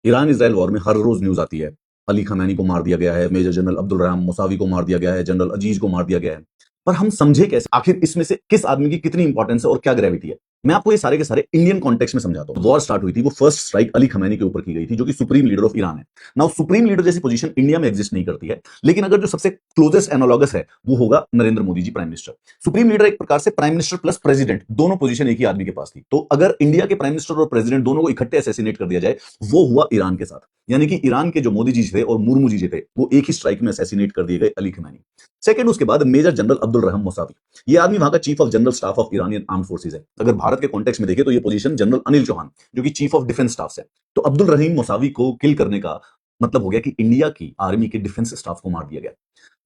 Iran Israel war में हर रोज news आती है, अली खमैनी को मार दिया गया है, major general Abdul Rahman Musavi को मार दिया गया है, जनरल अजीज को मार दिया गया है। पर हम समझे कैसे आखिर इसमें से किस आदमी की कितनी इंपॉर्टेंस है और क्या ग्रेविटी है? मैं आपको ये सारे के सारे इंडियन कॉन्टेक्स्ट में समझाता हूं। वॉर स्टार्ट हुई थी, वो फर्स्ट स्ट्राइक अली खमैनी के ऊपर की गई थी, जो कि सुप्रीम लीडर ऑफ ईरान है। नाउ सुप्रीम लीडर जैसी पोजीशन इंडिया में एग्जिस्ट नहीं करती है, लेकिन अगर जो सबसे क्लोजेस्ट एनालॉगस है वो होगा Narendra Modi ji, prime minister. Supreme leader एक प्रकार से प्राइम मिनिस्टर प्लस प्रेसिडेंट, दोनों पोजीशन एक ही आदमी के पास थी। तो अगर इंडिया के प्राइम मिनिस्टर और प्रेसिडेंट दोनों को इकट्ठे असैसिनेट कर दिया जाए, वो हुआ ईरान के साथ। यानी कि ईरान के जो मोदी जी थे और मुर्मू जी थे, वो एक ही स्ट्राइक में असैसिनेट कर दिए गए अली खमैनी। सेकंड, उसके बाद major general Abdul Rahman Musavi, ये आदमी वहां का chief of general staff of Iranian arm forces है। अगर भारत के कॉन्टेक्स्ट में देखें तो ये पोजीशन जनरल अनिल चौहान, जो कि चीफ ऑफ डिफेंस स्टाफ है। तो अब्दुल रहीम मुसावी को किल करने का मतलब हो गया कि इंडिया की आर्मी के डिफेंस स्टाफ को मार दिया गया।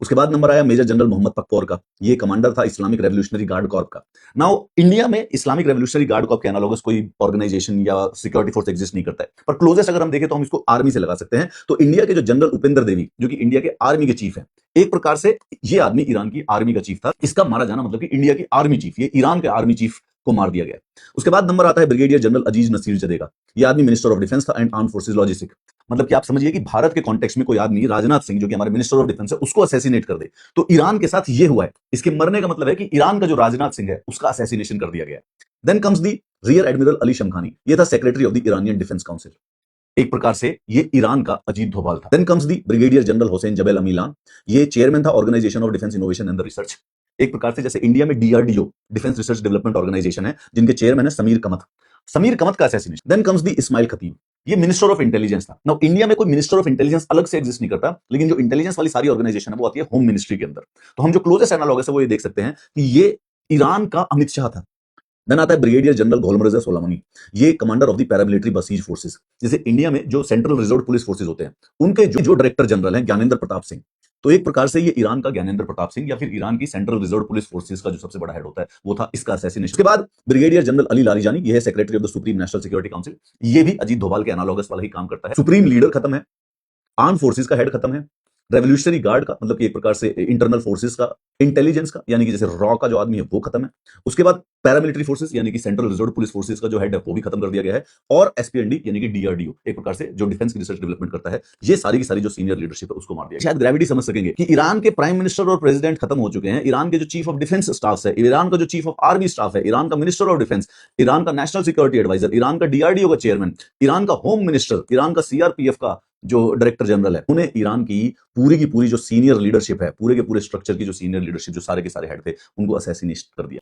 उसके बाद नंबर आया मेजर जनरल मोहम्मद पकौर का, ये कमांडर था इस्लामिक रेवोल्यूशनरी गार्ड कॉर्प का। नाउ इंडिया में इस्लामिक रेवोल्यूशनरी गार्ड कॉर्प के एनालॉगस कोई ऑर्गेनाइजेशन या सिक्योरिटी फोर्स एग्जिस्ट नहीं करता है, पर क्लोजेस्ट अगर हम देखें तो हम इसको आर्मी से लगा सकते हैं। तो इंडिया के जो जनरल उपेंद्र देवी, जो कि इंडिया के आर्मी के चीफ है, एक प्रकार से ये आदमी ईरान की आर्मी का चीफ था। इसका मारा जाना मतलब कि इंडिया की आर्मी चीफ, ये ईरान के आर्मी चीफ को मार दिया गया। उसके बाद नंबर आता है ब्रिगेडियर जनरल अजीज नसीर जदे का। यह आदमी मिनिस्टर ऑफ डिफेंस था एंड आर्म फोर्सेज लॉजिस्टिक। मतलब कि आप समझिए कि भारत के कॉन्टेक्स्ट में कोई आदमी राजनाथ सिंह, जो कि हमारे मिनिस्टर ऑफ डिफेंस है, उसको असैसिनेट कर दे, तो ईरान के साथ ये हुआ है। इसके मरने का मतलब है कि ईरान का जो राजनाथ सिंह है उसका असैसिनेशन कर दिया गया। Then comes the rear admiral Ali Shamkhani, ये था secretary of the Iranian defence council. एक प्रकार से ये ईरान का अजीत डोभाल था। Then comes the brigadier general Hossein Jabal Amelian, ये चेयरमैन था organisation of defence innovation and research. एक प्रकार से जैसे इंडिया में DRDO, defence research development organisation है, जिनके चेयरमैन है समीर कमत। समीर कमत का assassination. Then comes the Ismail खतीब, ये मिनिस्टर ऑफ इंटेलिजेंस था। नाउ इंडिया में कोई मिनिस्टर ऑफ इंटेलिजेंस अलग से एग्जिस्ट नहीं करता, लेकिन जो इंटेलिजेंस वाली सारी ऑर्गेनाइजेशन है वो आती है होम मिनिस्ट्री के अंदर। तो हम जो क्लोजेस्ट एनालॉगस है वो ये देख सकते हैं कि ये ईरान का अमित शाह था। देन आता है ब्रिगेडियर जनरल घोलमरजा सोलामनी, ये commander of the paramilitary buses forces. जैसे इंडिया में जो सेंट्रल रिजर्व पुलिस फोर्सेज होते हैं, उनके जो डायरेक्टर जनरल हैं ज्ञानेंद्र प्रताप सिंह। तो एक प्रकार से ये ईरान का ज्ञानेंद्र प्रताप सिंह, या फिर ईरान की सेंट्रल रिजर्व पुलिस फोर्सेज का जो सबसे बड़ा हेड होता है, वो था। इसका असैसिनेशन के बाद ब्रिगेडियर जनरल अली लारीजानी, ये है secretary of the supreme national security council. ये भी अजीत डोभाल के एनालॉगस वाला ही काम करता है। सुप्रीम लीडर खत्म है, आर्म फोर्सेज का हेड खत्म है, रेवोल्यूशनरी गार्ड का मतलब कि एक प्रकार से इंटरनल फोर्सेस का, इंटेलिजेंस का यानी कि जैसे रॉ का जो आदमी है वो खत्म है। उसके बाद पैरामिलिट्री फोर्सेस यानी कि सेंट्रल रिजर्व पुलिस फोर्सेस का जो हेड है वो भी खत्म कर दिया गया है। और एसपीएनडी यानी कि डीआरडीओ, एक प्रकार से जो डिफेंस की रिसर्च डेवलपमेंट करता है, ये सारी की सारी जो सीनियर लीडरशिप है उसको मार दिया। शायद ग्रेविटी समझ सकेंगे कि ईरान के प्राइम मिनिस्टर और प्रेसिडेंट खत्म हो चुके हैं, ईरान के जो चीफ ऑफ डिफेंस स्टाफ है, ईरान का जो चीफ ऑफ आर्मी स्टाफ है, ईरान का मिनिस्टर ऑफ डिफेंस, ईरान का नेशनल सिक्योरिटी एडवाइजर, ईरान का डीआरडीओ का चेयरमैन, ईरान का होम मिनिस्टर, ईरान का सीआरपीएफ का जो डायरेक्टर जनरल है, उन्हें ईरान की पूरी जो सीनियर लीडरशिप है, पूरे के पूरे स्ट्रक्चर की जो सीनियर लीडरशिप, जो सारे के सारे हेड थे, उनको असैसिनेट कर दिया।